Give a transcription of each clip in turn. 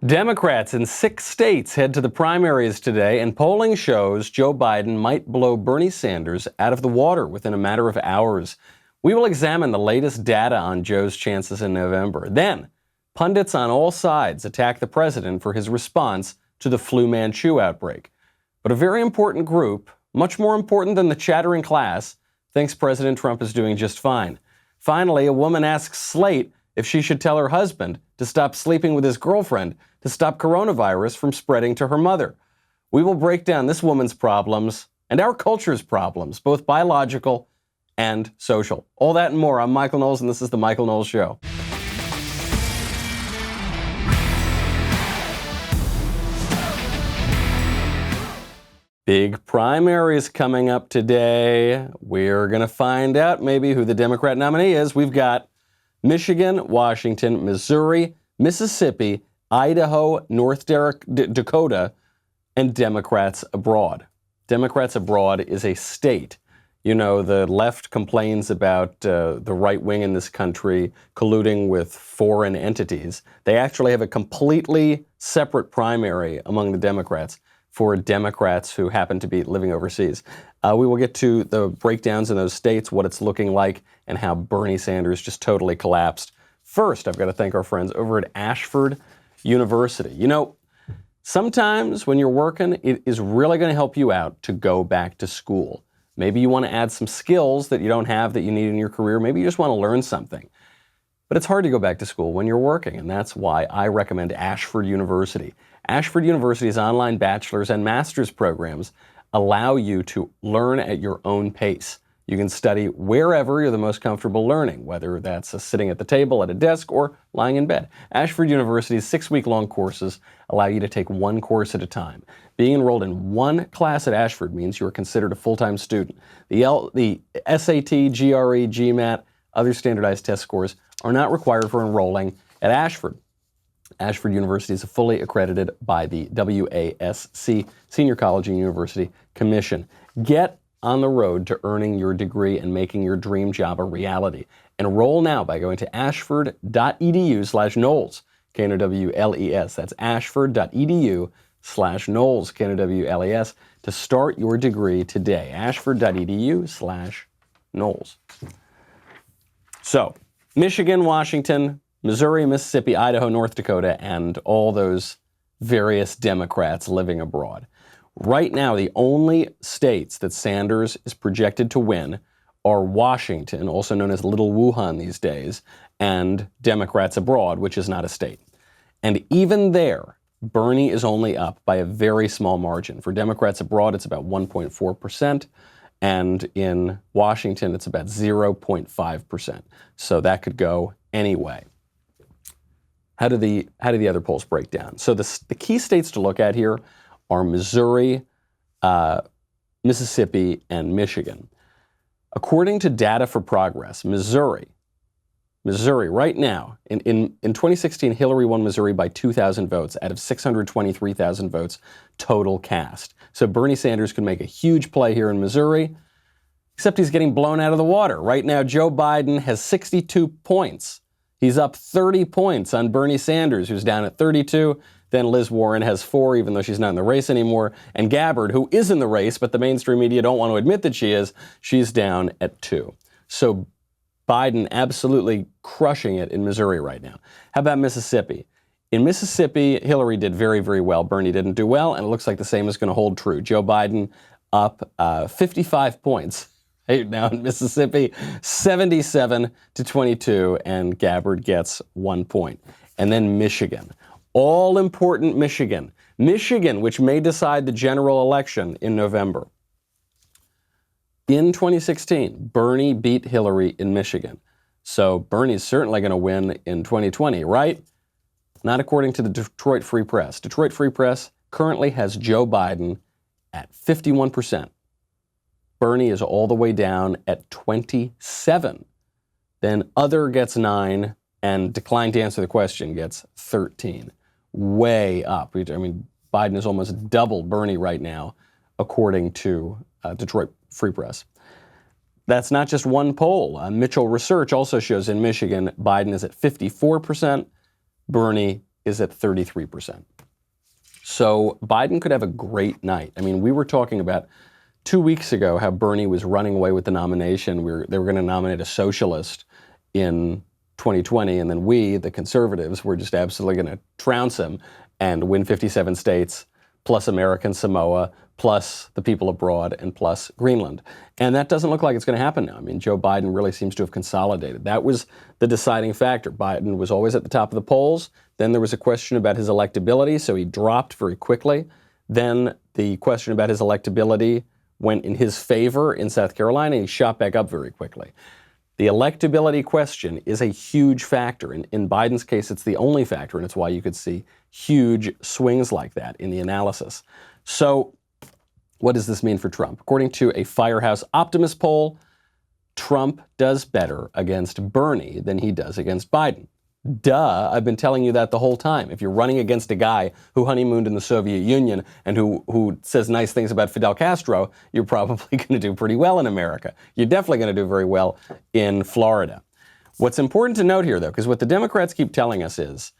Democrats in 6 states head to the primaries today, and polling shows Joe Biden might blow Bernie Sanders out of the water within a matter of hours. We will examine the latest data on Joe's chances in November. Then, pundits on all sides attack the president for his response to the Flu Manchu outbreak. But a very important group, much more important than the chattering class, thinks President Trump is doing just fine. Finally, a woman asks Slate if she should tell her husband to stop sleeping with his girlfriend to stop coronavirus from spreading to her mother. We will break down this woman's problems and our culture's problems, both biological and social. All that and more. I'm Michael Knowles, and this is The Michael Knowles Show. Big primaries coming up today. We're going to find out maybe who the Democrat nominee is. We've got Michigan, Washington, Missouri, Mississippi, Idaho, North Dakota, and Democrats abroad. Democrats abroad is a state. You know, the left complains about the right wing in this country colluding with foreign entities. They actually have a completely separate primary among the Democrats for Democrats who happen to be living overseas. We will get to the breakdowns in those states, what it's looking like, and how Bernie Sanders just totally collapsed. First, I've got to thank our friends over at Ashford University. You know, sometimes when you're working, it is really going to help you out to go back to school. Maybe you want to add some skills that you don't have that you need in your career. Maybe you just want to learn something. But it's hard to go back to school when you're working, and that's why I recommend Ashford University. Ashford University's online bachelor's and master's programs allow you to learn at your own pace. You can study wherever you're the most comfortable learning, whether that's sitting at the table at a desk or lying in bed. Ashford University's 6-week-long courses allow you to take one course at a time. Being enrolled in one class at Ashford means you are considered a full-time student. The SAT, GRE, GMAT, other standardized test scores are not required for enrolling at Ashford. Ashford University is fully accredited by the WASC, Senior College and University Commission. Get on the road to earning your degree and making your dream job a reality. Enroll now by going to ashford.edu/Knowles, Knowles. That's ashford.edu/Knowles, Knowles, to start your degree today. ashford.edu/Knowles. So, Michigan, Washington, Missouri, Mississippi, Idaho, North Dakota, and all those various Democrats living abroad. Right now, the only states that Sanders is projected to win are Washington, also known as Little Wuhan these days, and Democrats abroad, which is not a state. And even there, Bernie is only up by a very small margin. For Democrats abroad, it's about 1.4%. And in Washington, it's about 0.5%. So that could go anyway. How do the other polls break down? So the key states to look at here are Missouri, Mississippi, and Michigan. According to Data for Progress, Missouri right now, in 2016, Hillary won Missouri by 2,000 votes out of 623,000 votes total cast. So Bernie Sanders could make a huge play here in Missouri, except he's getting blown out of the water. Right now, Joe Biden has 62 points. He's up 30 points on Bernie Sanders, who's down at 32. Then Liz Warren has 4, even though she's not in the race anymore. And Gabbard, who is in the race, but the mainstream media don't want to admit that she is, she's down at 2. So Biden absolutely crushing it in Missouri right now. How about Mississippi? In Mississippi, Hillary did very, very well. Bernie didn't do well, and it looks like the same is going to hold true. Joe Biden up 55 points right now in Mississippi, 77-22, and Gabbard gets 1 point. And then Michigan. All-important Michigan. Michigan, which may decide the general election in November. In 2016, Bernie beat Hillary in Michigan. So Bernie's certainly going to win in 2020, right? Not according to the Detroit Free Press. Detroit Free Press currently has Joe Biden at 51%. Bernie is all the way down at 27. Then Other gets 9, and Decline to Answer the Question gets 13. Way up. I mean, Biden is almost double Bernie right now, according to Detroit Free Press. That's not just one poll. Mitchell Research also shows in Michigan, Biden is at 54%, Bernie is at 33%. So Biden could have a great night. I mean, we were talking about 2 weeks ago how Bernie was running away with the nomination. They were going to nominate a socialist in 2020, and then we, the conservatives, were just absolutely going to trounce him and win 57 states, plus American Samoa, plus the people abroad, and plus Greenland. And that doesn't look like it's going to happen now. I mean, Joe Biden really seems to have consolidated. That was the deciding factor. Biden was always at the top of the polls. Then there was a question about his electability, so he dropped very quickly. Then the question about his electability went in his favor in South Carolina, and he shot back up very quickly. The electability question is a huge factor. In Biden's case, it's the only factor, and it's why you could see huge swings like that in the analysis. So what does this mean for Trump? According to a Firehouse Optimist poll, Trump does better against Bernie than he does against Biden. Duh, I've been telling you that the whole time. If you're running against a guy who honeymooned in the Soviet Union and who says nice things about Fidel Castro, you're probably going to do pretty well in America. You're definitely going to do very well in Florida. What's important to note here, though, because what the Democrats keep telling us is,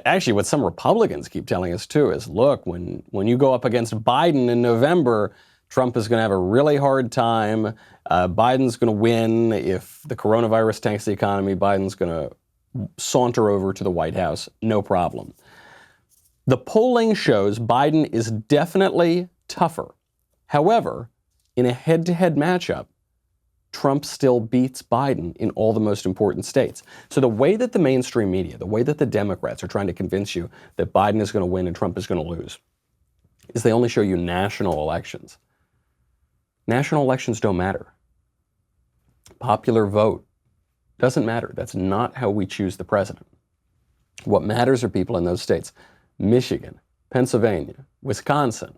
actually what some Republicans keep telling us too, is look, when you go up against Biden in November, Trump is going to have a really hard time. Biden's going to win. If the coronavirus tanks the economy, Biden's going to saunter over to the White House, no problem. The polling shows Biden is definitely tougher. However, in a head-to-head matchup, Trump still beats Biden in all the most important states. So the way that the mainstream media, the way that the Democrats are trying to convince you that Biden is going to win and Trump is going to lose, is they only show you national elections. National elections don't matter. Popular vote doesn't matter. That's not how we choose the president. What matters are people in those states. Michigan, Pennsylvania, Wisconsin,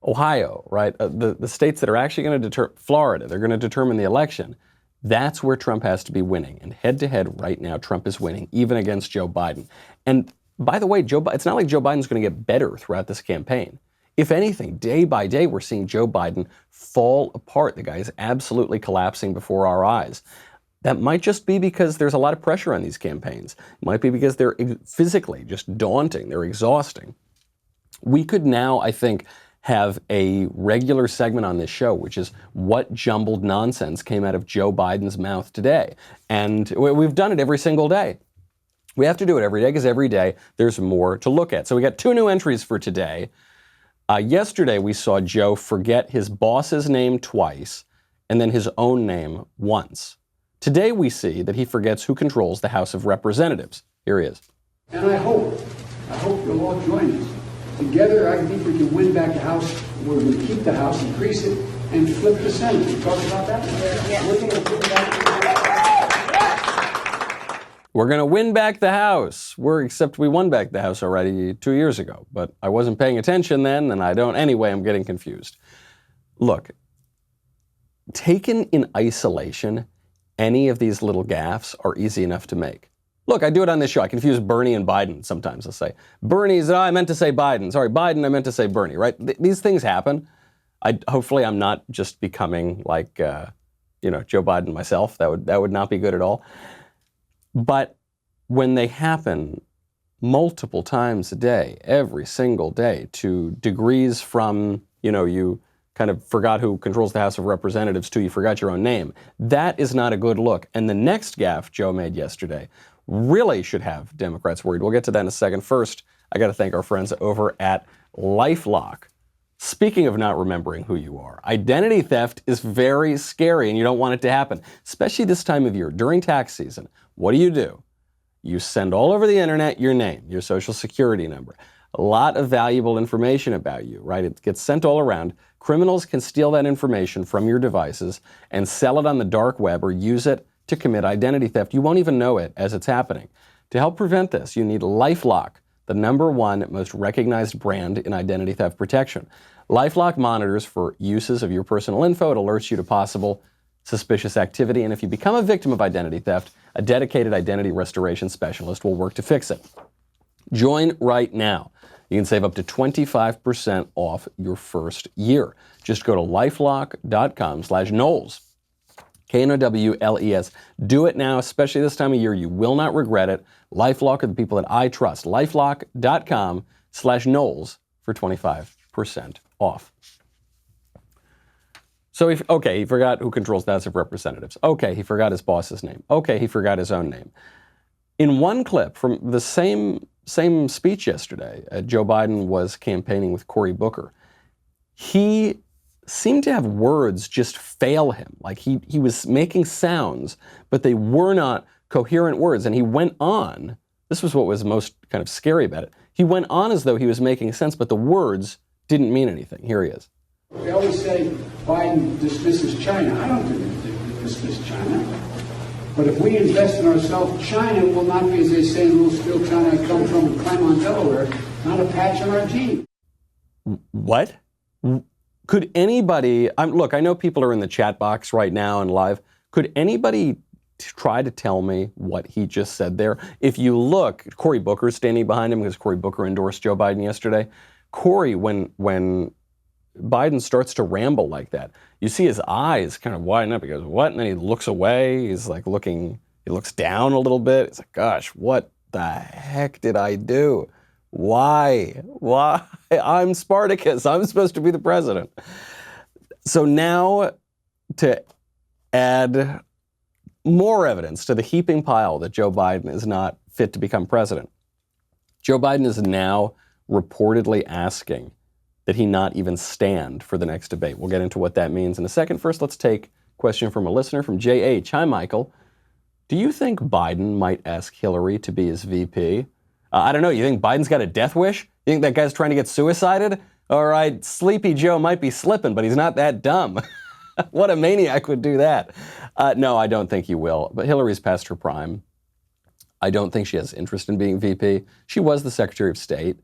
Ohio, right? The states that are actually going to determine, Florida, they're going to determine the election. That's where Trump has to be winning. And head-to-head right now, Trump is winning, even against Joe Biden. And by the way, it's not like Joe Biden's going to get better throughout this campaign. If anything, day by day, we're seeing Joe Biden fall apart. The guy is absolutely collapsing before our eyes. That might just be because there's a lot of pressure on these campaigns. It might be because they're physically just daunting. They're exhausting. We could now, I think, have a regular segment on this show, which is what jumbled nonsense came out of Joe Biden's mouth today. And we've done it every single day. We have to do it every day because every day there's more to look at. So we got 2 new entries for today. Yesterday, we saw Joe forget his boss's name twice and then his own name once. Today, we see that he forgets who controls the House of Representatives. Here he is. And I hope you'll all join us. Together, I think we can win back the House. We're going to keep the House, increase it, and flip the Senate. We talked about that? Yeah. We're going to flip that. We're going to win back the House. Except we won back the House already 2 years ago. But I wasn't paying attention then, and I don't. Anyway, I'm getting confused. Look, taken in isolation, any of these little gaffes are easy enough to make. Look, I do it on this show. I confuse Bernie and Biden sometimes. I'll say, I meant to say Biden. Sorry, Biden, I meant to say Bernie, right? These things happen. Hopefully I'm not just becoming like, Joe Biden myself. That would not be good at all. But when they happen multiple times a day, every single day, to degrees from, you kind of forgot who controls the House of Representatives to you forgot your own name, that is not a good look. And the next gaffe Joe made yesterday really should have Democrats worried. We'll get to that in a second. First, I got to thank our friends over at LifeLock. Speaking of not remembering who you are, identity theft is very scary and you don't want it to happen, especially this time of year during tax season. What do? You send all over the internet your name, your social security number, a lot of valuable information about you, right? It gets sent all around. Criminals can steal that information from your devices and sell it on the dark web or use it to commit identity theft. You won't even know it as it's happening. To help prevent this, you need LifeLock, the #1 most recognized brand in identity theft protection. LifeLock monitors for uses of your personal info. It alerts you to possible suspicious activity. And if you become a victim of identity theft, a dedicated identity restoration specialist will work to fix it. Join right now. You can save up to 25% off your first year. Just go to lifelock.com/Knowles. Knowles. Do it now, especially this time of year. You will not regret it. LifeLock are the people that I trust. LifeLock.com/Knowles for 25% off. So, he forgot who controls the House of Representatives. Okay, he forgot his boss's name. Okay, he forgot his own name. In one clip from the same speech yesterday, Joe Biden was campaigning with Cory Booker. He seemed to have words just fail him. Like he was making sounds, but they were not coherent words. And he went on. This was what was most kind of scary about it. He went on as though he was making sense, but the words didn't mean anything. Here he is. They always say Biden dismisses China. I don't think they dismiss China. But if we invest in ourselves, China will not be, as they say in Little Still China I come from in Claremont, Delaware, not a patch on our team. What? Could anybody, look, I know people are in the chat box right now and live. Could anybody try to tell me what he just said there? If you look, Cory Booker's standing behind him because Cory Booker endorsed Joe Biden yesterday. Cory, when Biden starts to ramble like that, you see his eyes kind of widen up. He goes, what? And then he looks away. He's like he looks down a little bit. He's like, gosh, what the heck did I do? Why? I'm Spartacus. I'm supposed to be the president. So now to add more evidence to the heaping pile that Joe Biden is not fit to become president, Joe Biden is now reportedly asking that he not even stand for the next debate. We'll get into what that means in a second. First, let's take a question from a listener from JH. Hi, Michael. Do you think Biden might ask Hillary to be his VP? I don't know. You think Biden's got a death wish? You think that guy's trying to get suicided? All right, Sleepy Joe might be slipping, but he's not that dumb. What a maniac would do that. No, I don't think he will. But Hillary's past her prime. I don't think she has interest in being VP. She was the Secretary of State.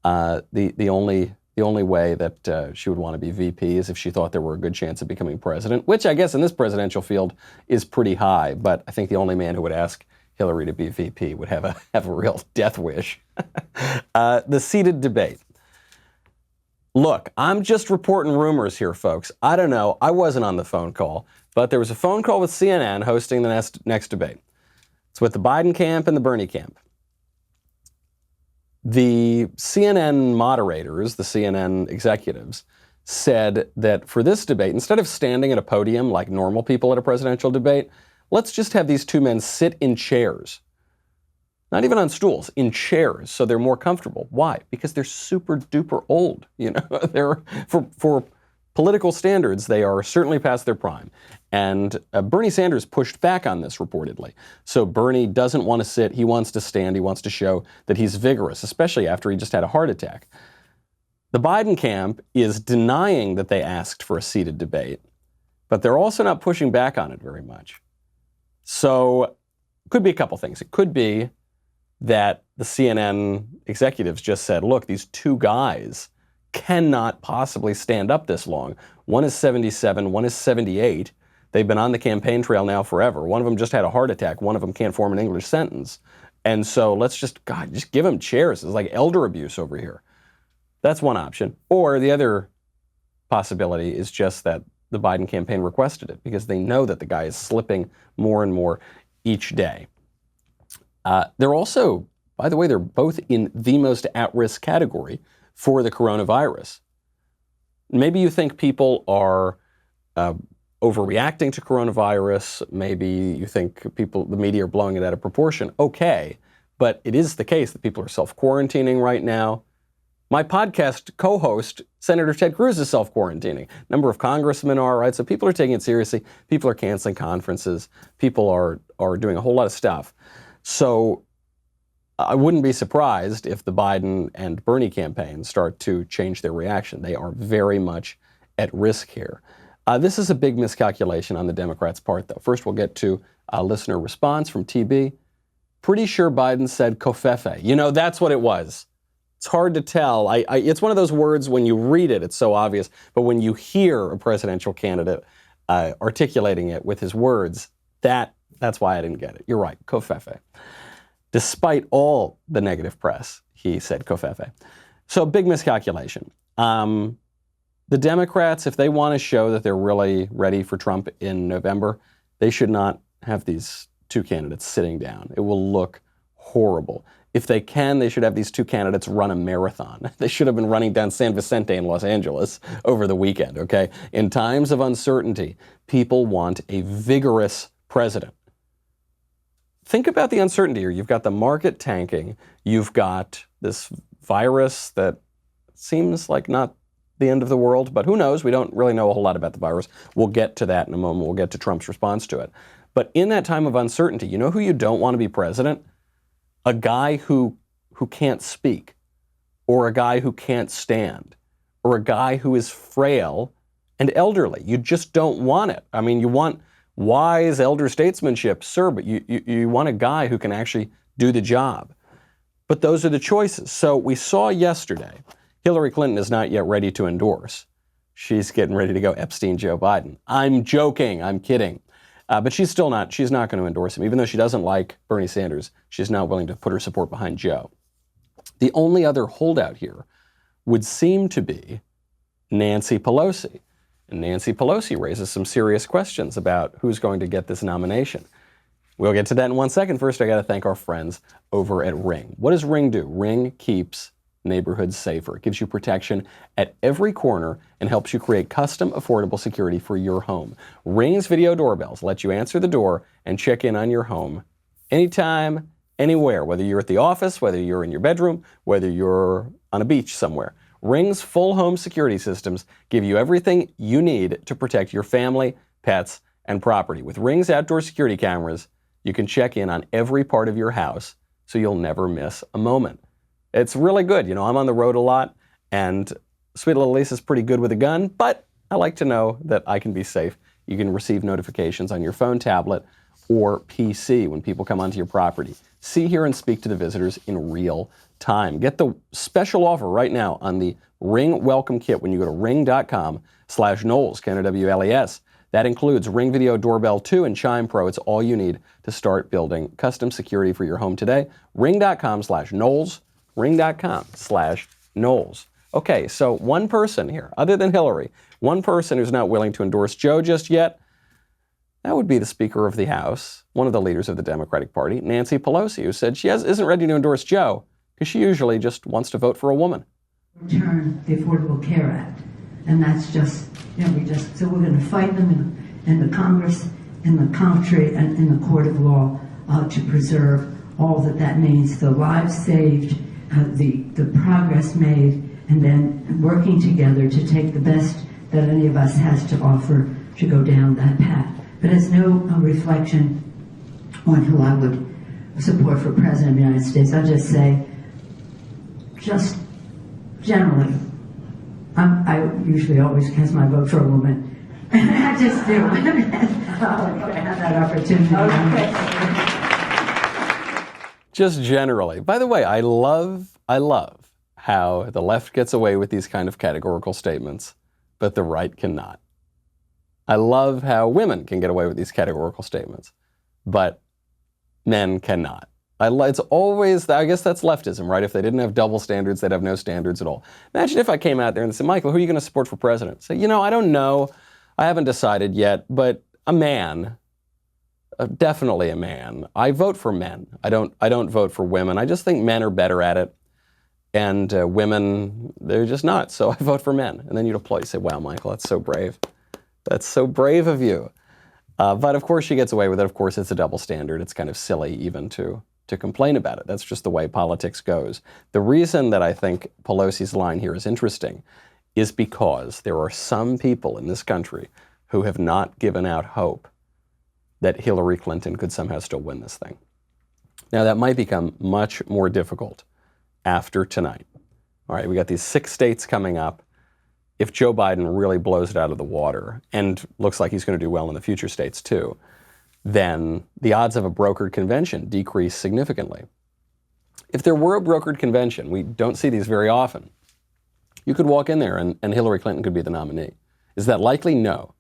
The only way that she would want to be VP is if she thought there were a good chance of becoming president, which I guess in this presidential field is pretty high. But I think the only man who would ask Hillary to be VP would have a real death wish. The seated debate. Look, I'm just reporting rumors here, folks. I don't know. I wasn't on the phone call, but there was a phone call with CNN hosting the next debate. It's with the Biden camp and the Bernie camp. The CNN moderators, the CNN executives, said that for this debate, instead of standing at a podium like normal people at a presidential debate, let's just have these two men sit in chairs. Not even on stools, in chairs, so they're more comfortable. Why? Because they're super duper old. They're for political standards, they are certainly past their prime. And Bernie Sanders pushed back on this reportedly. So Bernie doesn't want to sit, he wants to stand, he wants to show that he's vigorous, especially after he just had a heart attack. The Biden camp is denying that they asked for a seated debate, but they're also not pushing back on it very much. So it could be a couple things. It could be that the CNN executives just said, look, these two guys cannot possibly stand up this long. One is 77, one is 78. They've been on the campaign trail now forever. One of them just had a heart attack. One of them can't form an English sentence. And so let's just give them chairs. It's like elder abuse over here. That's one option. Or the other possibility is just that the Biden campaign requested it because they know that the guy is slipping more and more each day. They're also, by the way, they're both in the most at-risk category for the coronavirus. Maybe you think people are overreacting to coronavirus. Maybe you think the media are blowing it out of proportion. Okay, but it is the case that people are self-quarantining right now. My podcast co-host, Senator Ted Cruz, is self-quarantining. A number of congressmen are, right? So people are taking it seriously. People are canceling conferences. People are doing a whole lot of stuff. So I wouldn't be surprised if the Biden and Bernie campaigns start to change their reaction. They are very much at risk here. This is a big miscalculation on the Democrats' part, though. First, we'll get to a listener response from TB. Pretty sure Biden said covfefe. That's what it was. It's hard to tell. It's one of those words, when you read it, it's so obvious. But when you hear a presidential candidate articulating it with his words, that's why I didn't get it. You're right, covfefe. Despite all the negative press, he said covfefe. So big miscalculation. The Democrats, if they want to show that they're really ready for Trump in November, They should not have these two candidates sitting down. It will look horrible. If they can, they should have these two candidates run a marathon. They should have been running down San Vicente in Los Angeles over the weekend, okay? In times of uncertainty, people want a vigorous president. Think about the uncertainty here. You've got the market tanking. You've got this virus that seems like not the end of the world, but who knows? We don't really know a whole lot about the virus. We'll get to that in a moment. We'll get to Trump's response to it. But in that time of uncertainty, you know who you don't want to be president? A guy who can't speak, or a guy who can't stand, or a guy who is frail and elderly. You just don't want it. I mean, you want wise elder statesmanship, sir, but you want a guy who can actually do the job. But those are the choices. So we saw yesterday, Hillary Clinton is not yet ready to endorse. She's getting ready to go Epstein Joe Biden. I'm joking. I'm kidding. But she's not going to endorse him. Even though she doesn't like Bernie Sanders, she's not willing to put her support behind Joe. The only other holdout here would seem to be Nancy Pelosi. And Nancy Pelosi raises some serious questions about who's going to get this nomination. We'll get to that in 1 second. First, I got to thank our friends over at Ring. What does Ring do? Ring keeps neighborhoods safer. It gives you protection at every corner and helps you create custom, affordable security for your home. Ring's video doorbells let you answer the door and check in on your home anytime, anywhere, whether you're at the office, whether you're in your bedroom, whether you're on a beach somewhere. Ring's full home security systems give you everything you need to protect your family, pets, and property. With Ring's outdoor security cameras, you can check in on every part of your house so you'll never miss a moment. It's really good. You know, I'm on the road a lot, and sweet little Lisa's pretty good with a gun, but I like to know that I can be safe. You can receive notifications on your phone, tablet, or PC when people come onto your property. See, hear, and speak to the visitors in real time. Get the special offer right now on the Ring Welcome Kit when you go to ring.com/Knowles, Knowles. That includes Ring Video Doorbell 2 and Chime Pro. It's all you need to start building custom security for your home today. Ring.com/Knowles. Ring.com/Knowles. Okay, so one person here, other than Hillary, one person who's not willing to endorse Joe just yet, that would be the Speaker of the House, one of the leaders of the Democratic Party, Nancy Pelosi, who said she isn't ready to endorse Joe because she usually just wants to vote for a woman. Return the Affordable Care Act. And that's just, so we're going to fight them in the Congress, in the country, and in the court of law to preserve all that means, the lives saved, the progress made, and then working together to take the best that any of us has to offer to go down that path. But as no reflection on who I would support for President of the United States, I'll just say, just generally, I usually always cast my vote for a woman. I just do. I have that opportunity. Okay. Just generally. By the way, I love how the left gets away with these kind of categorical statements, but the right cannot. I love how women can get away with these categorical statements, but men cannot. It's always, I guess that's leftism, right? If they didn't have double standards, they'd have no standards at all. Imagine if I came out there and said, Michael, who are you going to support for president? Say, I don't know. I haven't decided yet, but a man, definitely a man. I vote for men. I don't vote for women. I just think men are better at it. And women, they're just not. So I vote for men. And then you'd applaud. You say, wow, Michael, that's so brave. That's so brave of you. But of course she gets away with it. Of course it's a double standard. It's kind of silly even to complain about it. That's just the way politics goes. The reason that I think Pelosi's line here is interesting is because there are some people in this country who have not given out hope that Hillary Clinton could somehow still win this thing. Now that might become much more difficult after tonight. All right, we got these 6 states coming up. If Joe Biden really blows it out of the water, and looks like he's going to do well in the future states too, then the odds of a brokered convention decrease significantly. If there were a brokered convention, we don't see these very often, you could walk in there and Hillary Clinton could be the nominee. Is that likely? No.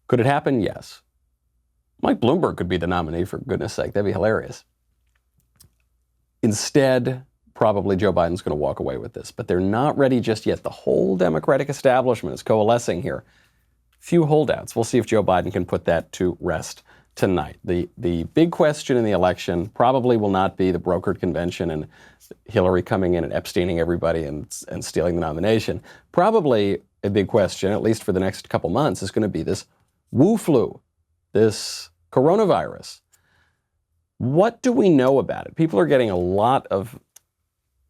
Could it happen? Yes. Mike Bloomberg could be the nominee, for goodness sake. That'd be hilarious. Instead, probably Joe Biden's going to walk away with this, but they're not ready just yet. The whole Democratic establishment is coalescing here. Few holdouts. We'll see if Joe Biden can put that to rest tonight. The big question in the election probably will not be the brokered convention and Hillary coming in and Epsteining everybody and stealing the nomination. Probably a big question, at least for the next couple months, is going to be this Wu flu, this coronavirus. What do we know about it? People are getting a lot of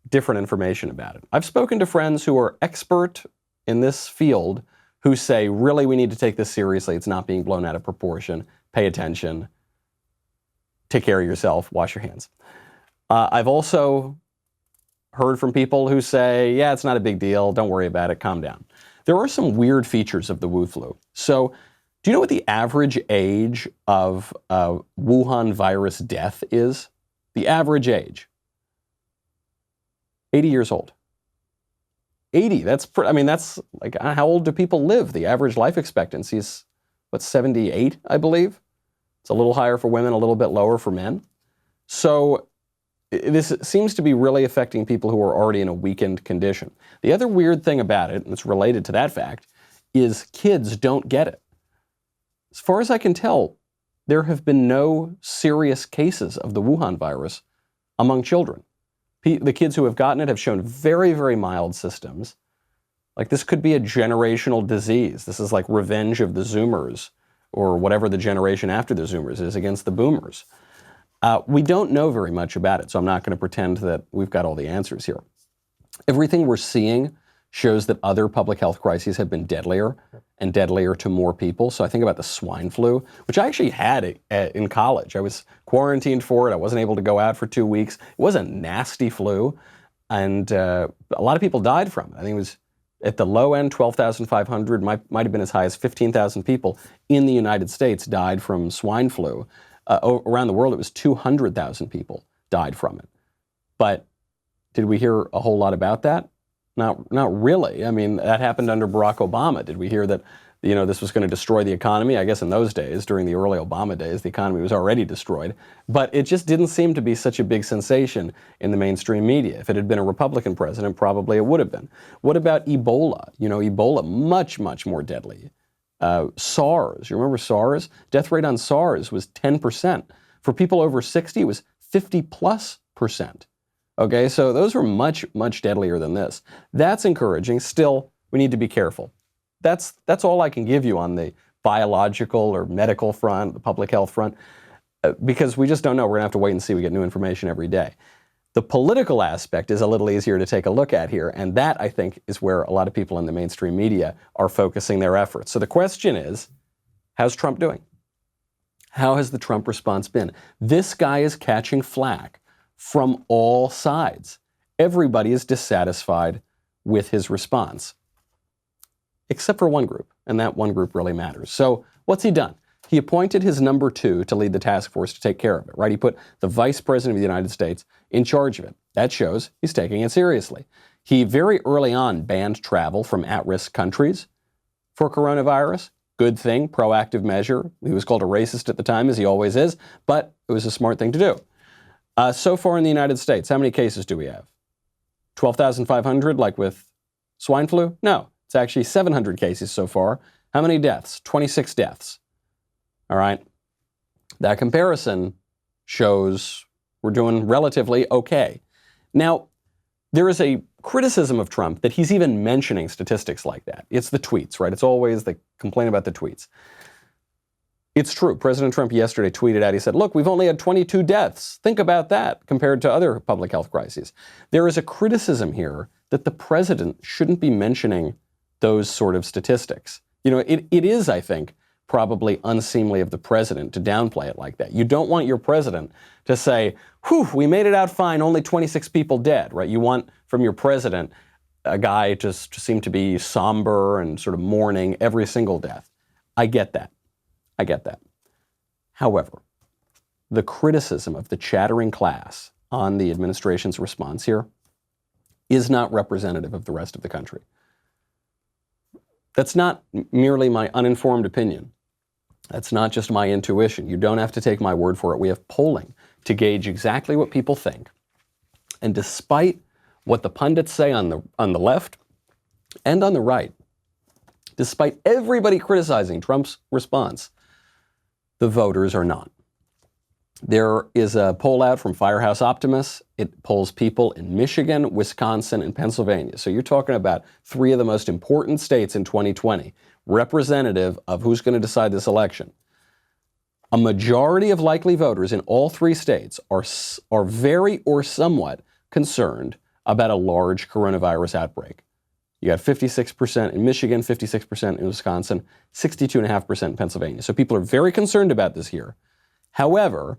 different information about it. I've spoken to friends who are expert in this field who say, really, we need to take this seriously. It's not being blown out of proportion. Pay attention. Take care of yourself. Wash your hands. I've also heard from people who say, yeah, it's not a big deal. Don't worry about it. Calm down. There are some weird features of the Wu flu. So do you know what the average age of Wuhan virus death is? The average age. 80 years old. 80, that's like, how old do people live? The average life expectancy is, 78, I believe? It's a little higher for women, a little bit lower for men. So this seems to be really affecting people who are already in a weakened condition. The other weird thing about it, and it's related to that fact, is kids don't get it. As far as I can tell, there have been no serious cases of the Wuhan virus among children. The kids who have gotten it have shown very, very mild symptoms. Like, this could be a generational disease. This is like revenge of the Zoomers, or whatever the generation after the Zoomers is against the Boomers. We don't know very much about it, so I'm not going to pretend that we've got all the answers here. Everything we're seeing shows that other public health crises have been deadlier and deadlier to more people. So I think about the swine flu, which I actually had in college. I was quarantined for it. I wasn't able to go out for 2 weeks. It was a nasty flu, and a lot of people died from it. I think it was at the low end, 12,500, might have been as high as 15,000 people in the United States died from swine flu. Around the world, it was 200,000 people died from it. But did we hear a whole lot about that? Not really. I mean, that happened under Barack Obama. Did we hear that, this was going to destroy the economy? I guess in those days, during the early Obama days, the economy was already destroyed. But it just didn't seem to be such a big sensation in the mainstream media. If it had been a Republican president, probably it would have been. What about Ebola? Ebola, much, much more deadly. SARS, you remember SARS? Death rate on SARS was 10%. For people over 60, it was 50+%. Okay, so those were much, much deadlier than this. That's encouraging. Still, we need to be careful. That's all I can give you on the biological or medical front, the public health front, because we just don't know. We're going to have to wait and see. We get new information every day. The political aspect is a little easier to take a look at here, and that, I think, is where a lot of people in the mainstream media are focusing their efforts. So the question is, how's Trump doing? How has the Trump response been? This guy is catching flack from all sides. Everybody is dissatisfied with his response, except for one group, and that one group really matters. So what's he done? He appointed his number 2 to lead the task force to take care of it, right? He put the vice president of the United States in charge of it. That shows he's taking it seriously. He very early on banned travel from at-risk countries for coronavirus. Good thing, proactive measure. He was called a racist at the time, as he always is, but it was a smart thing to do. So far in the United States, how many cases do we have? 12,500, like with swine flu? No, it's actually 700 cases so far. How many deaths? 26 deaths. All right. That comparison shows we're doing relatively okay. Now, there is a criticism of Trump that he's even mentioning statistics like that. It's the tweets, right? It's always the complaint about the tweets. It's true. President Trump yesterday tweeted out, he said, look, we've only had 22 deaths. Think about that compared to other public health crises. There is a criticism here that the president shouldn't be mentioning those sort of statistics. It is, I think, probably unseemly of the president to downplay it like that. You don't want your president to say, whew, we made it out fine, only 26 people dead, right? You want from your president a guy to seem to be somber and sort of mourning every single death. I get that. However, the criticism of the chattering class on the administration's response here is not representative of the rest of the country. That's not merely my uninformed opinion. That's not just my intuition. You don't have to take my word for it. We have polling to gauge exactly what people think. And despite what the pundits say on the left and on the right, despite everybody criticizing Trump's response, The voters are not. There is a poll out from Firehouse Optimus. It polls people in Michigan, Wisconsin, and Pennsylvania. So you're talking about three of the most important states in 2020, representative of who's going to decide this election. A majority of likely voters in all three states are very or somewhat concerned about a large coronavirus outbreak. You got 56% in Michigan, 56% in Wisconsin, 62.5% in Pennsylvania. So people are very concerned about this here. However,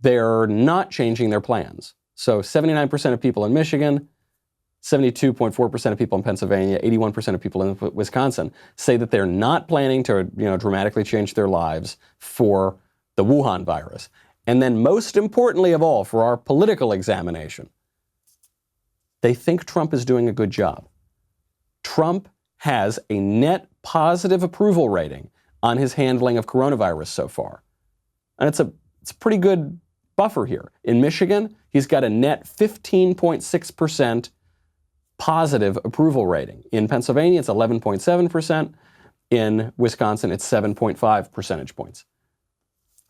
they're not changing their plans. So 79% of people in Michigan, 72.4% of people in Pennsylvania, 81% of people in Wisconsin say that they're not planning to, dramatically change their lives for the Wuhan virus. And then most importantly of all, for our political examination, they think Trump is doing a good job. Trump has a net positive approval rating on his handling of coronavirus so far. And it's a pretty good buffer here. In Michigan, he's got a net 15.6% positive approval rating. In Pennsylvania, it's 11.7%. In Wisconsin, it's 7.5 percentage points.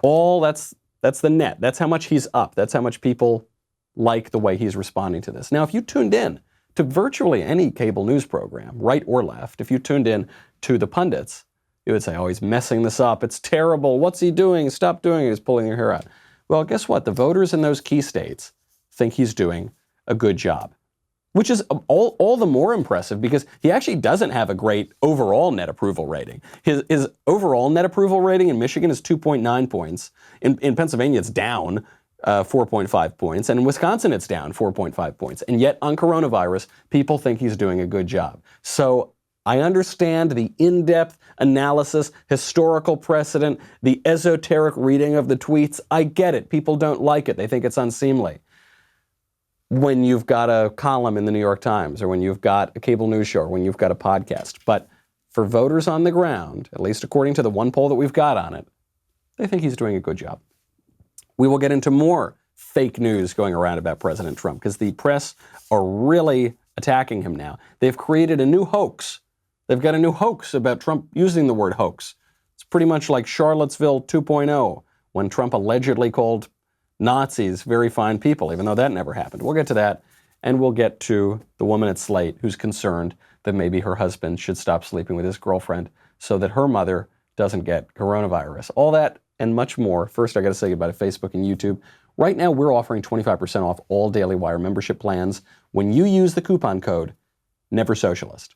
That's the net. That's how much he's up. That's how much people like the way he's responding to this. Now, if you tuned in to virtually any cable news program, right or left, if you tuned in to the pundits, you would say, oh, he's messing this up. It's terrible. What's he doing? Stop doing it. He's pulling your hair out. Well, guess what? The voters in those key states think he's doing a good job, which is all the more impressive because he actually doesn't have a great overall net approval rating. His overall net approval rating in Michigan is 2.9 points. In Pennsylvania, it's down 4.5 points. And in Wisconsin, it's down 4.5 points. And yet on coronavirus, people think he's doing a good job. So I understand the in-depth analysis, historical precedent, the esoteric reading of the tweets. I get it. People don't like it. They think it's unseemly. When you've got a column in the New York Times or when you've got a cable news show or when you've got a podcast. But for voters on the ground, at least according to the one poll that we've got on it, they think he's doing a good job. We will get into more fake news going around about President Trump because the press are really attacking him now. They've created a new hoax. They've got a new hoax about Trump using the word hoax. It's pretty much like Charlottesville 2.0 when Trump allegedly called Nazis very fine people, even though that never happened. We'll get to that, and we'll get to the woman at Slate who's concerned that maybe her husband should stop sleeping with his girlfriend so that her mother doesn't get coronavirus. All that and much more. First, I got to say goodbye to Facebook and YouTube. Right now, we're offering 25% off all Daily Wire membership plans when you use the coupon code NEVERSOCIALIST.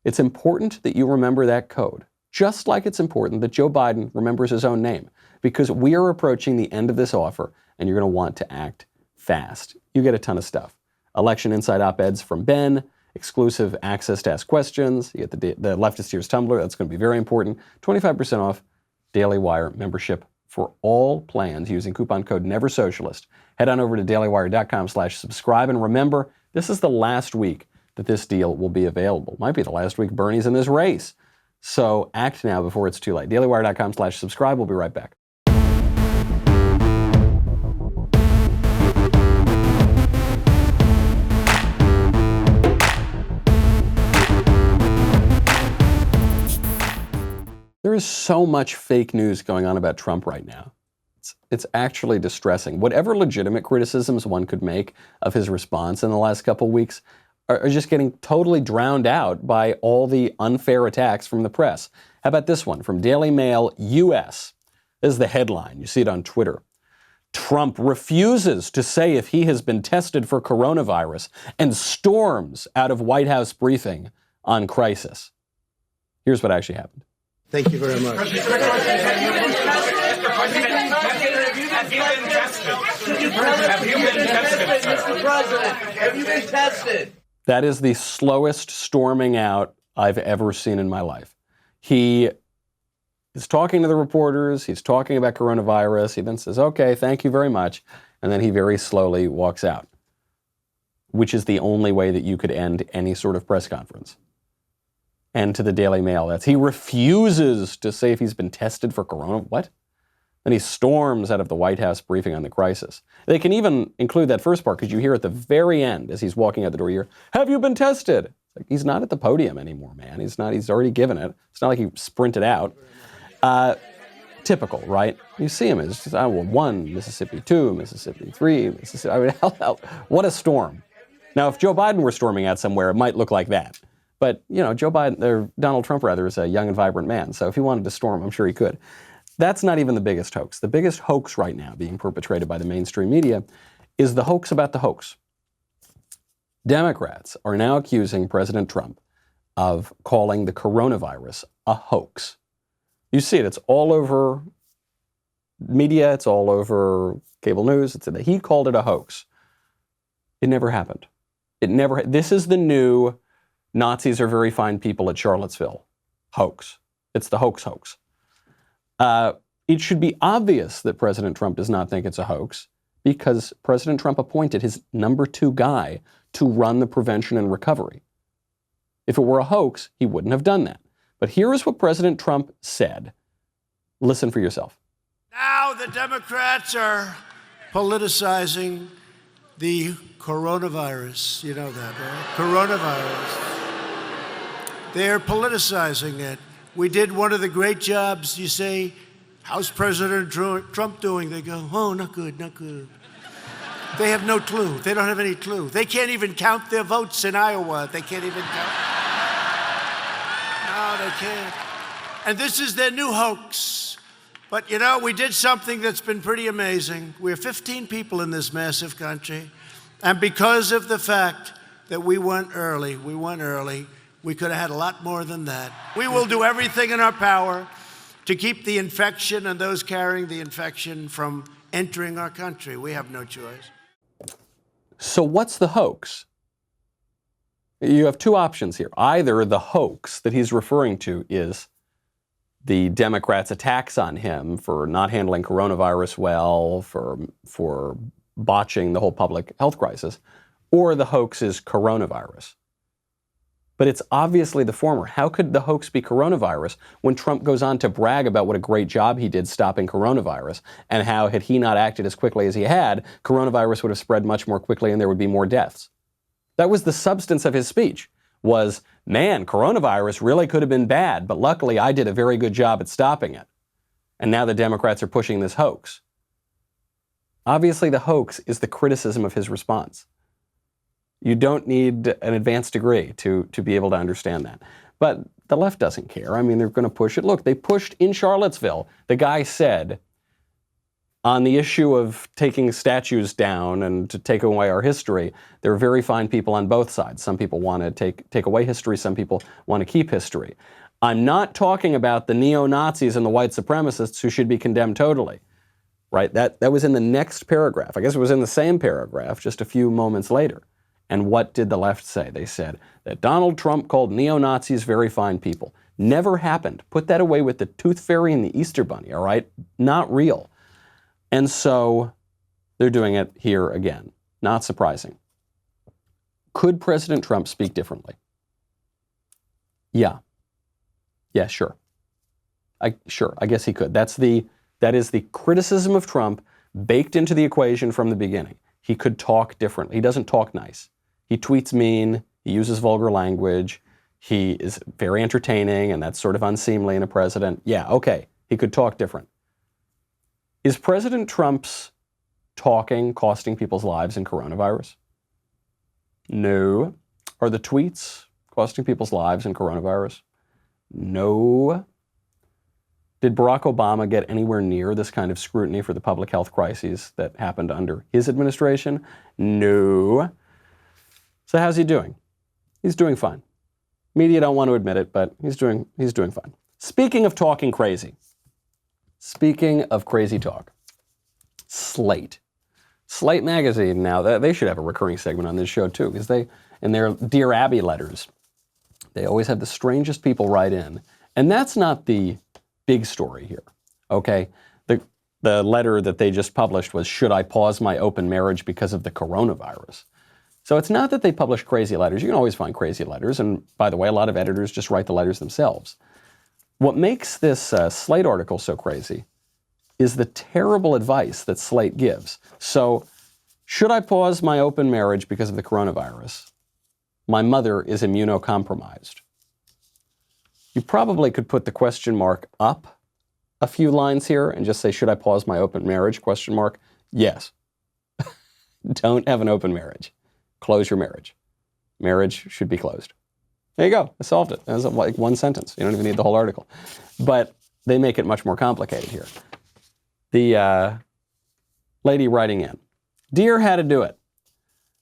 It's important that you remember that code, just like it's important that Joe Biden remembers his own name, because we are approaching the end of this offer, and you're going to want to act fast. You get a ton of stuff. Election Insight op-eds from Ben, exclusive access to ask questions. You get the Leftist Tears Tumblr. That's going to be very important. 25% off Daily Wire membership for all plans using coupon code NEVERSOCIALIST. Head on over to dailywire.com/subscribe. And remember, this is the last week that this deal will be available. Might be the last week Bernie's in this race. So act now before it's too late. dailywire.com/subscribe. We'll be right back. There is so much fake news going on about Trump right now. It's actually distressing. Whatever legitimate criticisms one could make of his response in the last couple of weeks are just getting totally drowned out by all the unfair attacks from the press. How about this one from Daily Mail US? This is the headline. You see it on Twitter. Trump refuses to say if he has been tested for coronavirus and storms out of White House briefing on crisis. Here's what actually happened. Thank you very much. Have you been tested, Mr. President? Have you been tested? That is the slowest storming out I've ever seen in my life. He is talking to the reporters. He's talking about coronavirus. He then says, okay, thank you very much. And then he very slowly walks out, which is the only way that you could end any sort of press conference. And to the Daily Mail, that's he refuses to say if he's been tested for corona. What? Then he storms out of the White House briefing on the crisis. They can even include that first part because you hear at the very end as he's walking out the door, you hear, have you been tested? It's like, he's not at the podium anymore, man. He's already given it. It's not like he sprinted out. typical, right? You see him as just, 1 Mississippi, 2 Mississippi, 3 Mississippi. I mean, what a storm. Now, if Joe Biden were storming out somewhere, it might look like that. But, Joe Biden, or Donald Trump rather, is a young and vibrant man. So if he wanted to storm, I'm sure he could. That's not even the biggest hoax. The biggest hoax right now being perpetrated by the mainstream media is the hoax about the hoax. Democrats are now accusing President Trump of calling the coronavirus a hoax. You see it. It's all over media. It's all over cable news. He called it a hoax. It never happened. This is the new Nazis are very fine people at Charlottesville hoax. It's the hoax. It should be obvious that President Trump does not think it's a hoax because President Trump appointed his number 2 guy to run the prevention and recovery. If it were a hoax, he wouldn't have done that. But here is what President Trump said. Listen for yourself. Now the Democrats are politicizing the coronavirus. You know that, right? Coronavirus. They're politicizing it. We did one of the great jobs. You say, how's President Trump doing? They go, oh, not good, not good. They have no clue. They don't have any clue. They can't even count their votes in Iowa. They can't even count. No, they can't. And this is their new hoax. But, we did something that's been pretty amazing. We're 15 people in this massive country. And because of the fact that we went early, we could have had a lot more than that. We will do everything in our power to keep the infection and those carrying the infection from entering our country. We have no choice. So what's the hoax? You have 2 options here. Either the hoax that he's referring to is the Democrats' attacks on him for not handling coronavirus well, for botching the whole public health crisis, or the hoax is coronavirus. But it's obviously the former. How could the hoax be coronavirus when Trump goes on to brag about what a great job he did stopping coronavirus and how had he not acted as quickly as he had, coronavirus would have spread much more quickly and there would be more deaths. That was the substance of his speech, was, man, coronavirus really could have been bad, but luckily I did a very good job at stopping it. And now the Democrats are pushing this hoax. Obviously, the hoax is the criticism of his response. You don't need an advanced degree to be able to understand that. But the left doesn't care. I mean, they're going to push it. Look, they pushed in Charlottesville. The guy said, on the issue of taking statues down and to take away our history, there are very fine people on both sides. Some people want to take away history. Some people want to keep history. I'm not talking about the neo-Nazis and the white supremacists who should be condemned totally. Right? That was in the next paragraph. I guess it was in the same paragraph just a few moments later. And what did the left say? They said that Donald Trump called neo-Nazis very fine people. Never happened. Put that away with the tooth fairy and the Easter bunny, all right? Not real. And so they're doing it here again. Not surprising. Could President Trump speak differently? Yeah. Yeah, sure. I guess he could. That is the criticism of Trump baked into the equation from the beginning. He could talk differently. He doesn't talk nice. He tweets mean. He uses vulgar language. He is very entertaining, and that's sort of unseemly in a president. Yeah, okay. He could talk different. Is President Trump's talking costing people's lives in coronavirus? No. Are the tweets costing people's lives in coronavirus? No. Did Barack Obama get anywhere near this kind of scrutiny for the public health crises that happened under his administration? No. So how's he doing? He's doing fine. Media don't want to admit it, but he's doing fine. Speaking of talking crazy, speaking of crazy talk, Slate. Slate magazine now, they should have a recurring segment on this show too, because they, in their Dear Abby letters, they always have the strangest people write in. And that's not the big story here, okay? The letter that they just published was, should I pause my open marriage because of the coronavirus? So it's not that they publish crazy letters. You can always find crazy letters. And by the way, a lot of editors just write the letters themselves. What makes this Slate article so crazy is the terrible advice that Slate gives. So, should I pause my open marriage because of the coronavirus? My mother is immunocompromised. You probably could put the question mark up a few lines here and just say, should I pause my open marriage, ? Yes. Don't have an open marriage. Close your marriage. Marriage should be closed. There you go. I solved it. That was like one sentence. You don't even need the whole article. But they make it much more complicated here. The lady writing in, Dear How to Do It.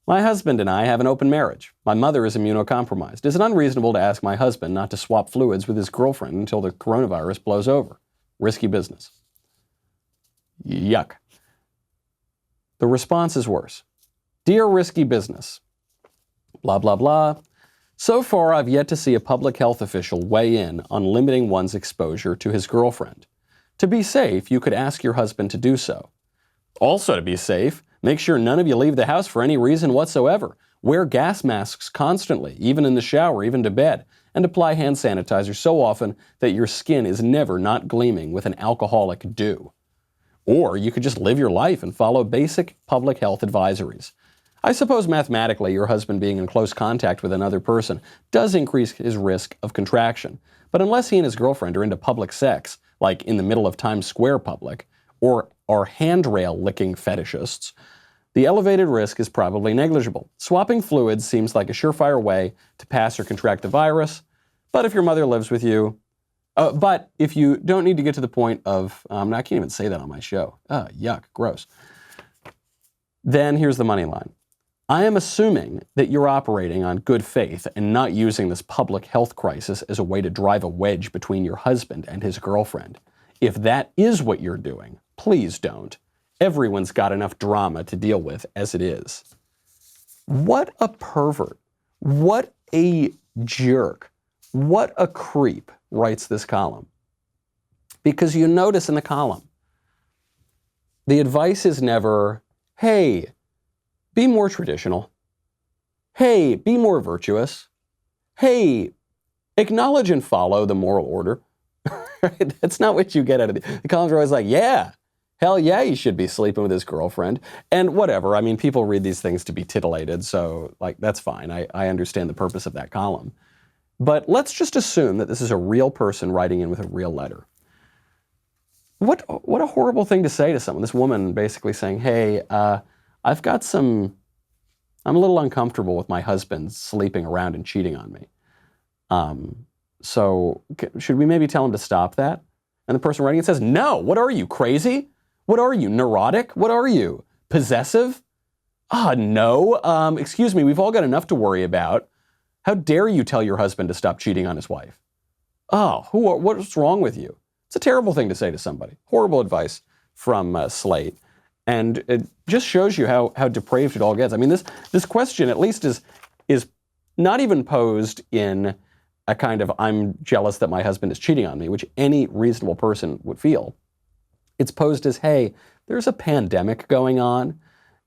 My husband and I have an open marriage. My mother is immunocompromised. Is it unreasonable to ask my husband not to swap fluids with his girlfriend until the coronavirus blows over? Risky business. Yuck. The response is worse. Dear Risky Business, blah, blah, blah. So far, I've yet to see a public health official weigh in on limiting one's exposure to his girlfriend. To be safe, you could ask your husband to do so. Also, to be safe, make sure none of you leave the house for any reason whatsoever. Wear gas masks constantly, even in the shower, even to bed, and apply hand sanitizer so often that your skin is never not gleaming with an alcoholic dew. Or you could just live your life and follow basic public health advisories. I suppose mathematically your husband being in close contact with another person does increase his risk of contraction. But unless he and his girlfriend are into public sex, like in the middle of Times Square public, or are handrail licking fetishists, the elevated risk is probably negligible. Swapping fluids seems like a surefire way to pass or contract the virus, but if your mother lives with you, but if you don't need to get to the point of, I can't even say that on my show. Yuck, gross. Then here's the money line. I am assuming that you're operating on good faith and not using this public health crisis as a way to drive a wedge between your husband and his girlfriend. If that is what you're doing, please don't. Everyone's got enough drama to deal with as it is. What a pervert. What a jerk. What a creep writes this column. Because you notice in the column, the advice is never, hey, be more traditional. Hey, be more virtuous. Hey, acknowledge and follow the moral order. That's not what you get out of the columns are always like, yeah, hell yeah, he should be sleeping with his girlfriend. And whatever, I mean, people read these things to be titillated, so like that's fine. I understand the purpose of that column. But let's just assume that this is a real person writing in with a real letter. What a horrible thing to say to someone. This woman basically saying, hey, I'm a little uncomfortable with my husband sleeping around and cheating on me. So should we maybe tell him to stop that? And the person writing it says, no, what are you, crazy? What are you, neurotic? What are you, possessive? No, excuse me, we've all got enough to worry about. How dare you tell your husband to stop cheating on his wife? What's wrong with you? It's a terrible thing to say to somebody. Horrible advice from Slate. And it just shows you how depraved it all gets. I mean, this question at least is not even posed in a kind of I'm jealous that my husband is cheating on me, which any reasonable person would feel. It's posed as, hey, there's a pandemic going on,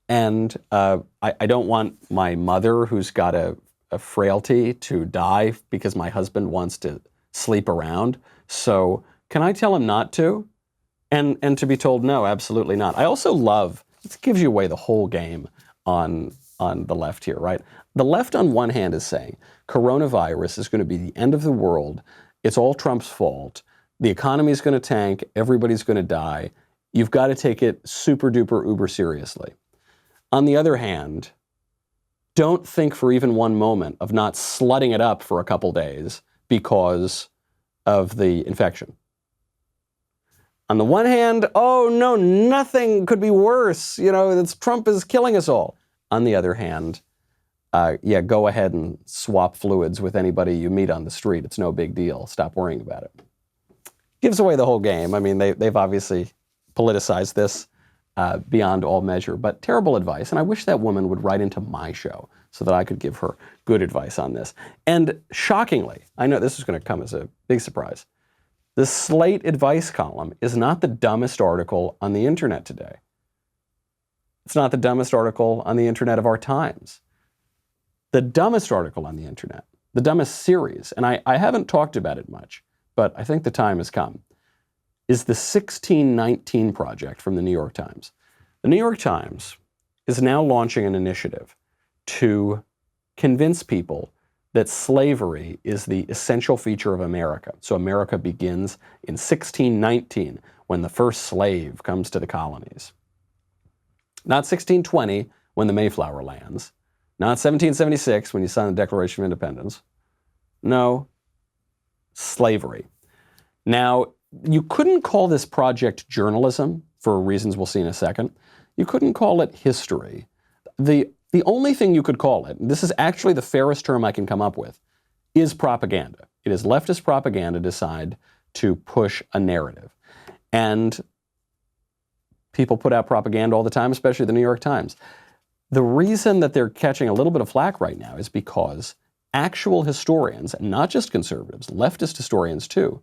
and I don't want my mother, who's got a frailty, to die because my husband wants to sleep around. So can I tell him not to? And to be told, no, absolutely not. I also love, this gives you away the whole game on the left here, right? The left on one hand is saying, coronavirus is going to be the end of the world. It's all Trump's fault. The economy is going to tank. Everybody's going to die. You've got to take it super duper uber seriously. On the other hand, don't think for even one moment of not slutting it up for a couple days because of the infection. On the one hand, oh no, nothing could be worse. Trump is killing us all. On the other hand, go ahead and swap fluids with anybody you meet on the street. It's no big deal. Stop worrying about it. Gives away the whole game. I mean, they've obviously politicized this beyond all measure, but terrible advice. And I wish that woman would write into my show so that I could give her good advice on this. And shockingly, I know this is going to come as a big surprise, the Slate advice column is not the dumbest article on the internet today. It's not the dumbest article on the internet of our times. The dumbest article on the internet, the dumbest series, and I haven't talked about it much, but I think the time has come, is the 1619 Project from the New York Times. The New York Times is now launching an initiative to convince people that slavery is the essential feature of America. So America begins in 1619 when the first slave comes to the colonies. Not 1620 when the Mayflower lands. Not 1776 when you sign the Declaration of Independence. No, slavery. Now, you couldn't call this project journalism for reasons we'll see in a second. You couldn't call it history. The only thing you could call it, this is actually the fairest term I can come up with, is propaganda. It is leftist propaganda designed to push a narrative. And people put out propaganda all the time, especially the New York Times. The reason that they're catching a little bit of flack right now is because actual historians, and not just conservatives, leftist historians too,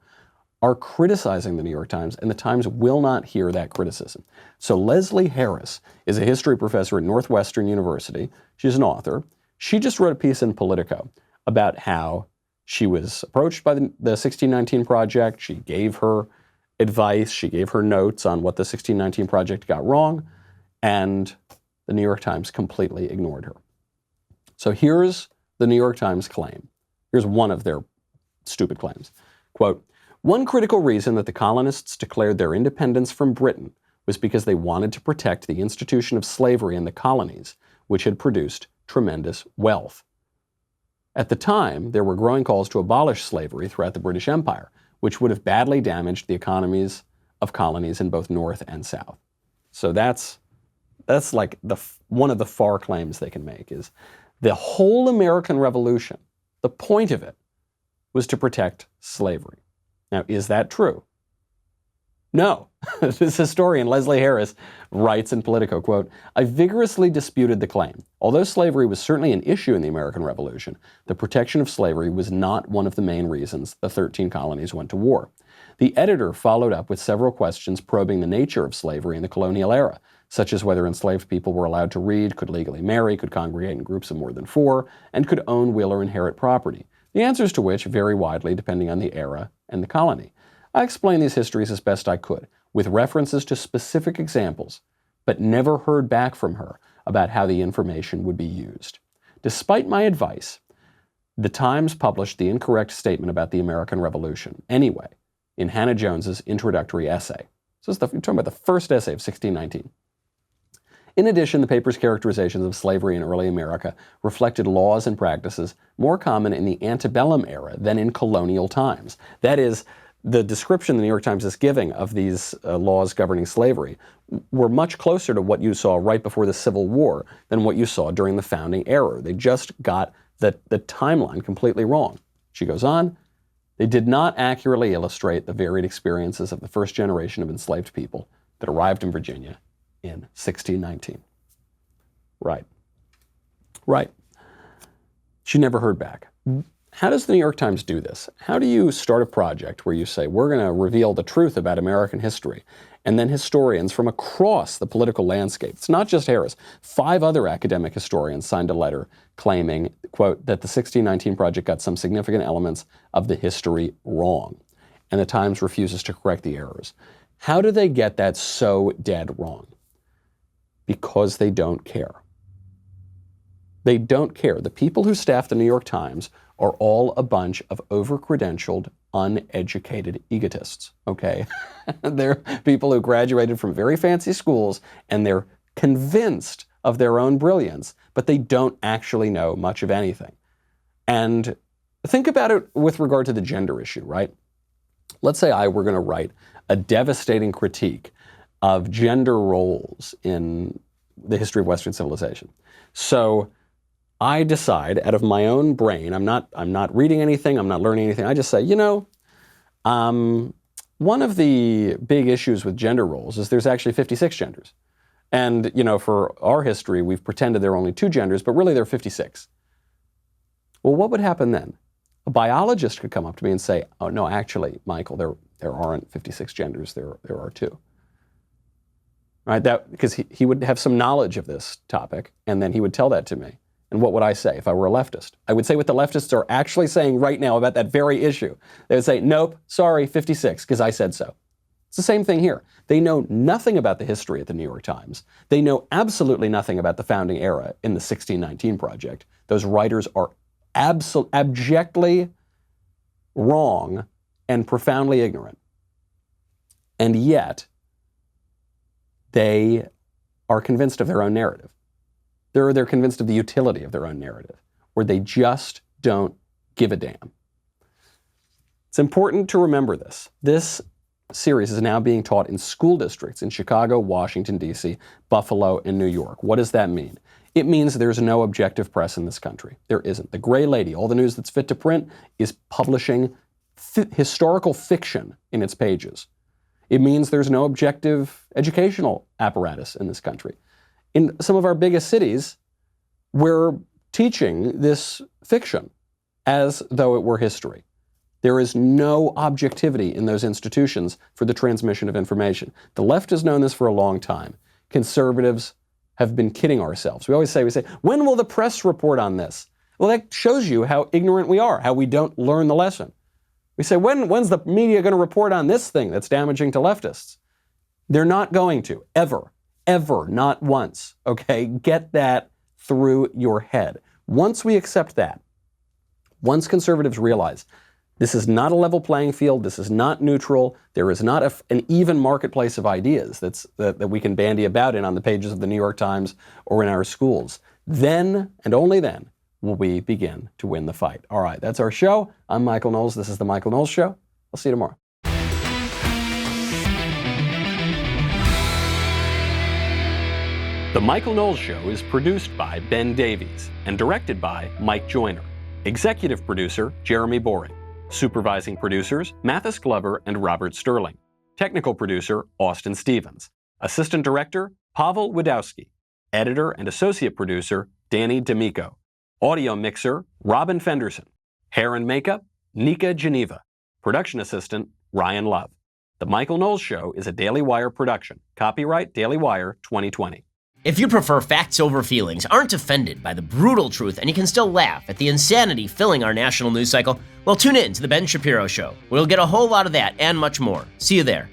are criticizing the New York Times, and the Times will not hear that criticism. So Leslie Harris is a history professor at Northwestern University. She's an author. She just wrote a piece in Politico about how she was approached by the 1619 Project. She gave her advice. She gave her notes on what the 1619 Project got wrong, and the New York Times completely ignored her. So here's the New York Times claim. Here's one of their stupid claims. Quote, "One critical reason that the colonists declared their independence from Britain was because they wanted to protect the institution of slavery in the colonies, which had produced tremendous wealth. At the time, there were growing calls to abolish slavery throughout the British Empire, which would have badly damaged the economies of colonies in both North and South." So that's like one of the far claims they can make is the whole American Revolution, the point of it was to protect slavery. Now, is that true? No. This historian, Leslie Harris, writes in Politico, quote, "I vigorously disputed the claim. Although slavery was certainly an issue in the American Revolution, the protection of slavery was not one of the main reasons the 13 colonies went to war. The editor followed up with several questions probing the nature of slavery in the colonial era, such as whether enslaved people were allowed to read, could legally marry, could congregate in groups of more than 4, and could own, will, or inherit property, the answers to which vary widely depending on the era and the colony. I explained these histories as best I could, with references to specific examples, but never heard back from her about how the information would be used. Despite my advice, the Times published the incorrect statement about the American Revolution anyway in Hannah Jones's introductory essay. So we're talking about the first essay of 1619. In addition, the paper's characterizations of slavery in early America reflected laws and practices more common in the antebellum era than in colonial times. That is, the description the New York Times is giving of these laws governing slavery were much closer to what you saw right before the Civil War than what you saw during the founding era. They just got the timeline completely wrong. She goes on, they did not accurately illustrate the varied experiences of the first generation of enslaved people that arrived in Virginia in 1619. Right. She never heard back. How does the New York Times do this? How do you start a project where you say, we're going to reveal the truth about American history, and then historians from across the political landscape, it's not just Harris, 5 other academic historians signed a letter claiming, quote, that the 1619 Project got some significant elements of the history wrong, and the Times refuses to correct the errors. How do they get that so dead wrong? Because they don't care. They don't care. The people who staff the New York Times are all a bunch of over-credentialed, uneducated egotists, okay? They're people who graduated from very fancy schools, and they're convinced of their own brilliance, but they don't actually know much of anything. And think about it with regard to the gender issue, right? Let's say I were going to write a devastating critique of gender roles in the history of Western civilization. So I decide out of my own brain, I'm not reading anything, I'm not learning anything. I just say, one of the big issues with gender roles is there's actually 56 genders. And, for our history, we've pretended there are only 2 genders, but really there are 56. Well, what would happen then? A biologist could come up to me and say, oh, no, actually, Michael, there aren't 56 genders, there are 2. Right? Because he would have some knowledge of this topic, and then he would tell that to me. And what would I say if I were a leftist? I would say what the leftists are actually saying right now about that very issue. They would say, nope, sorry, 56, because I said so. It's the same thing here. They know nothing about the history at the New York Times. They know absolutely nothing about the founding era in the 1619 Project. Those writers are abjectly wrong and profoundly ignorant. And yet, they are convinced of their own narrative. They're convinced of the utility of their own narrative, or they just don't give a damn. It's important to remember this. This series is now being taught in school districts in Chicago, Washington, D.C., Buffalo, and New York. What does that mean? It means there's no objective press in this country. There isn't. The gray lady, all the news that's fit to print, is publishing historical fiction in its pages. It means there's no objective educational apparatus in this country. In some of our biggest cities, we're teaching this fiction as though it were history. There is no objectivity in those institutions for the transmission of information. The left has known this for a long time. Conservatives have been kidding ourselves. We say, when will the press report on this? Well, that shows you how ignorant we are, how we don't learn the lesson. We say, when's the media going to report on this thing that's damaging to leftists? They're not going to, ever, not once, okay? Get that through your head. Once we accept that, once conservatives realize this is not a level playing field, this is not neutral, there is not an even marketplace of ideas that we can bandy about on the pages of the New York Times or in our schools, then, and only then, will we begin to win the fight. All right, that's our show. I'm Michael Knowles. This is The Michael Knowles Show. I'll see you tomorrow. The Michael Knowles Show is produced by Ben Davies and directed by Mike Joyner. Executive producer, Jeremy Boring. Supervising producers, Mathis Glover and Robert Sterling. Technical producer, Austin Stevens. Assistant director, Pavel Wadowski. Editor and associate producer, Danny D'Amico. Audio mixer, Robin Fenderson. Hair and makeup, Nika Geneva. Production assistant, Ryan Love. The Michael Knowles Show is a Daily Wire production. Copyright Daily Wire 2020. If you prefer facts over feelings, aren't offended by the brutal truth, and you can still laugh at the insanity filling our national news cycle, well, tune in to The Ben Shapiro Show. We'll get a whole lot of that and much more. See you there.